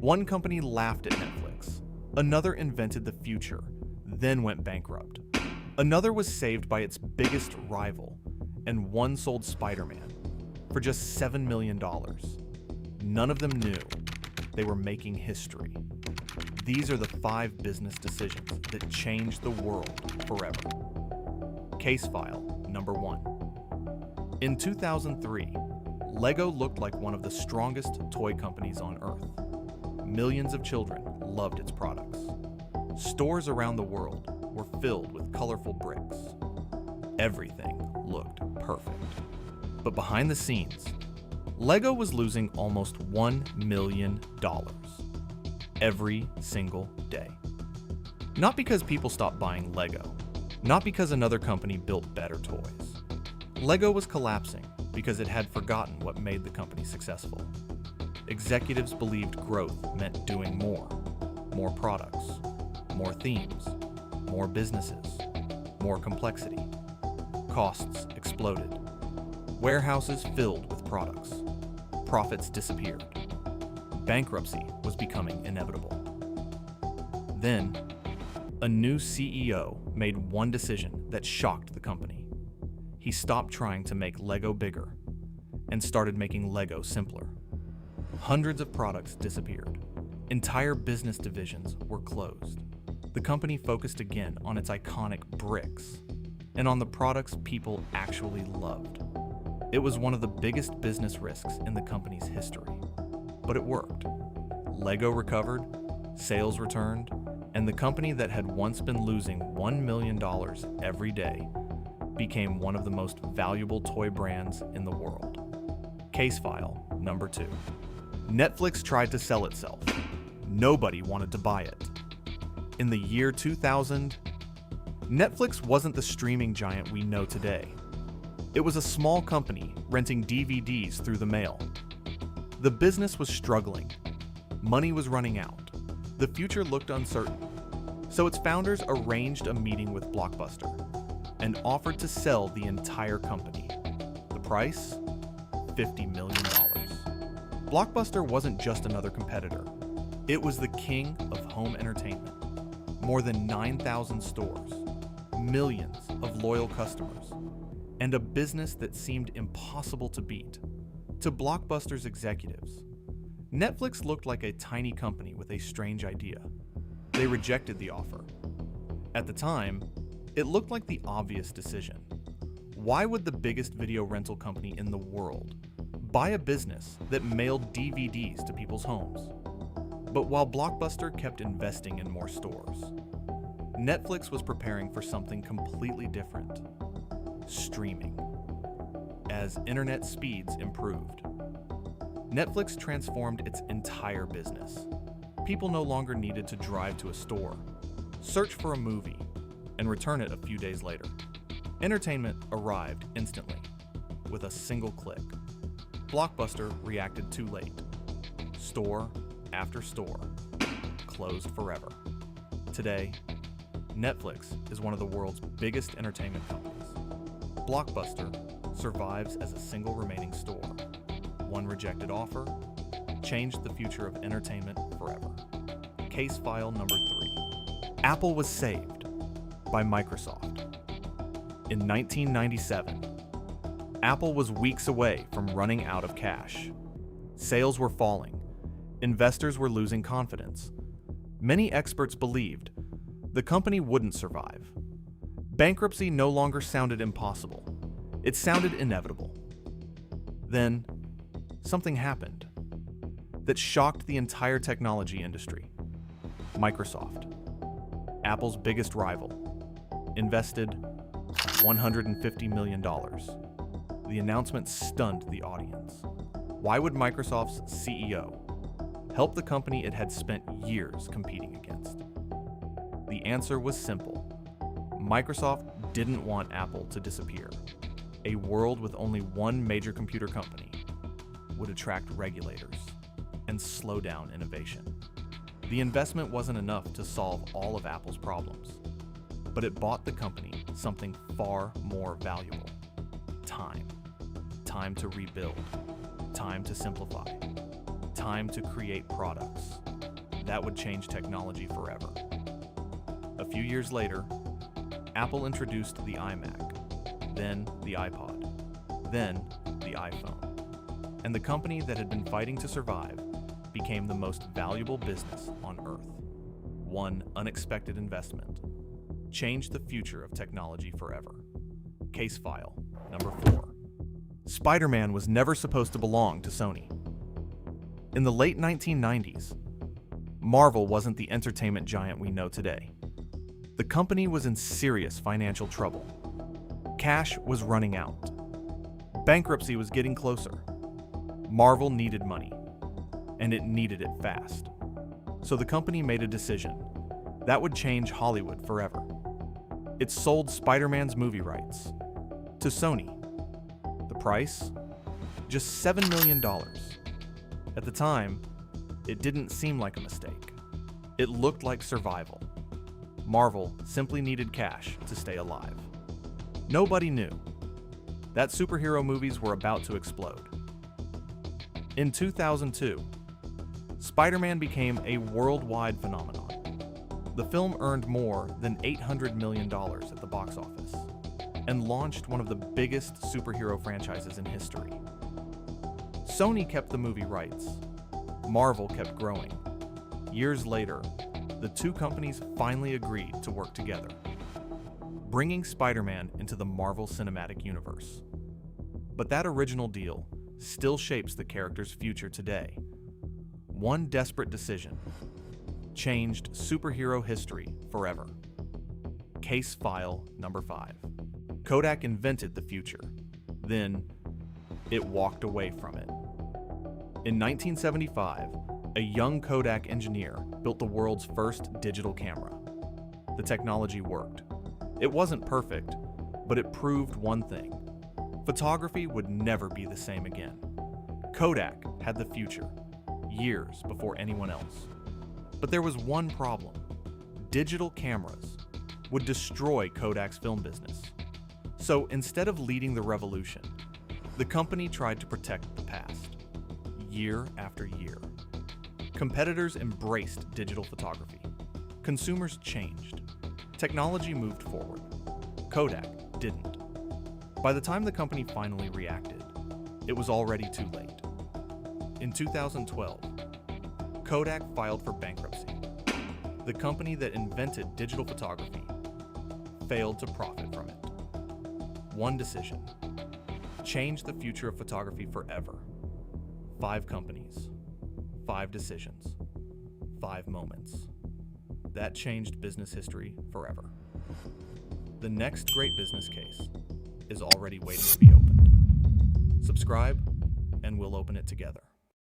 One company laughed at Netflix. Another invented the future, then went bankrupt. Another was saved by its biggest rival, and one sold Spider-Man for just $7 million. None of them knew they were making history. These are the 5 business decisions that changed the world forever. Case file number 1. In 2003, Lego looked like one of the strongest toy companies on Earth. Millions of children loved its products. Stores around the world were filled with colorful bricks. Everything looked perfect. But behind the scenes, Lego was losing almost $1 million every single day. Not because people stopped buying Lego, not because another company built better toys. Lego was collapsing because it had forgotten what made the company successful. Executives believed growth meant doing more products, more themes, more businesses, more complexity. Costs exploded. Warehouses filled with products. Profits disappeared. Bankruptcy was becoming inevitable. Then, a new CEO made one decision that shocked the company. He stopped trying to make Lego bigger and started making Lego simpler. Hundreds of products disappeared. Entire business divisions were closed. The company focused again on its iconic bricks and on the products people actually loved. It was one of the biggest business risks in the company's history, but it worked. Lego recovered, sales returned, and the company that had once been losing $1 million every day became one of the most valuable toy brands in the world. Case file number 2. Netflix tried to sell itself. Nobody wanted to buy it. In the year 2000, Netflix wasn't the streaming giant we know today. It was a small company renting DVDs through the mail. The business was struggling. Money was running out. The future looked uncertain. So its founders arranged a meeting with Blockbuster and offered to sell the entire company. The price? $50 million. Blockbuster wasn't just another competitor. It was the king of home entertainment. More than 9,000 stores, millions of loyal customers, and a business that seemed impossible to beat. To Blockbuster's executives, Netflix looked like a tiny company with a strange idea. They rejected the offer. At the time, it looked like the obvious decision. Why would the biggest video rental company in the world buy a business that mailed DVDs to people's homes? But while Blockbuster kept investing in more stores, Netflix was preparing for something completely different: streaming. As internet speeds improved, Netflix transformed its entire business. People no longer needed to drive to a store, search for a movie, and return it a few days later. Entertainment arrived instantly, with a single click. Blockbuster reacted too late. Store after store closed forever. Today, Netflix is one of the world's biggest entertainment companies. Blockbuster survives as a single remaining store. One rejected offer changed the future of entertainment forever. Case file number 3. Apple was saved by Microsoft. In 1997, Apple was weeks away from running out of cash. Sales were falling. Investors were losing confidence. Many experts believed the company wouldn't survive. Bankruptcy no longer sounded impossible. It sounded inevitable. Then, something happened that shocked the entire technology industry. Microsoft, Apple's biggest rival, invested $150 million. The announcement stunned the audience. Why would Microsoft's CEO help the company it had spent years competing against? The answer was simple. Microsoft didn't want Apple to disappear. A world with only one major computer company would attract regulators and slow down innovation. The investment wasn't enough to solve all of Apple's problems, but it bought the company something far more valuable: time. Time to rebuild, time to simplify, time to create products that would change technology forever. A few years later, Apple introduced the iMac, then the iPod, then the iPhone. And the company that had been fighting to survive became the most valuable business on Earth. One unexpected investment changed the future of technology forever. Case file number 4. Spider-Man was never supposed to belong to Sony. In the late 1990s, Marvel wasn't the entertainment giant we know today. The company was in serious financial trouble. Cash was running out. Bankruptcy was getting closer. Marvel needed money, and it needed it fast. So the company made a decision that would change Hollywood forever. It sold Spider-Man's movie rights to Sony. The price? Just $7 million. At the time, it didn't seem like a mistake. It looked like survival. Marvel simply needed cash to stay alive. Nobody knew that superhero movies were about to explode. In 2002, Spider-Man became a worldwide phenomenon. The film earned more than $800 million at the box office and launched one of the biggest superhero franchises in history. Sony kept the movie rights. Marvel kept growing. Years later, the two companies finally agreed to work together, bringing Spider-Man into the Marvel Cinematic Universe. But that original deal still shapes the character's future today. One desperate decision changed superhero history forever. Case file number 5. Kodak invented the future. Then, it walked away from it. In 1975, a young Kodak engineer built the world's first digital camera. The technology worked. It wasn't perfect, but it proved one thing: photography would never be the same again. Kodak had the future, years before anyone else. But there was one problem: digital cameras would destroy Kodak's film business. So instead of leading the revolution, the company tried to protect the past, year after year. Competitors embraced digital photography. Consumers changed. Technology moved forward. Kodak didn't. By the time the company finally reacted, it was already too late. In 2012, Kodak filed for bankruptcy. The company that invented digital photography failed to profit from it. One decision changed the future of photography forever. 5 companies, 5 decisions, 5 moments. That changed business history forever. The next great business case is already waiting to be opened. Subscribe, and we'll open it together.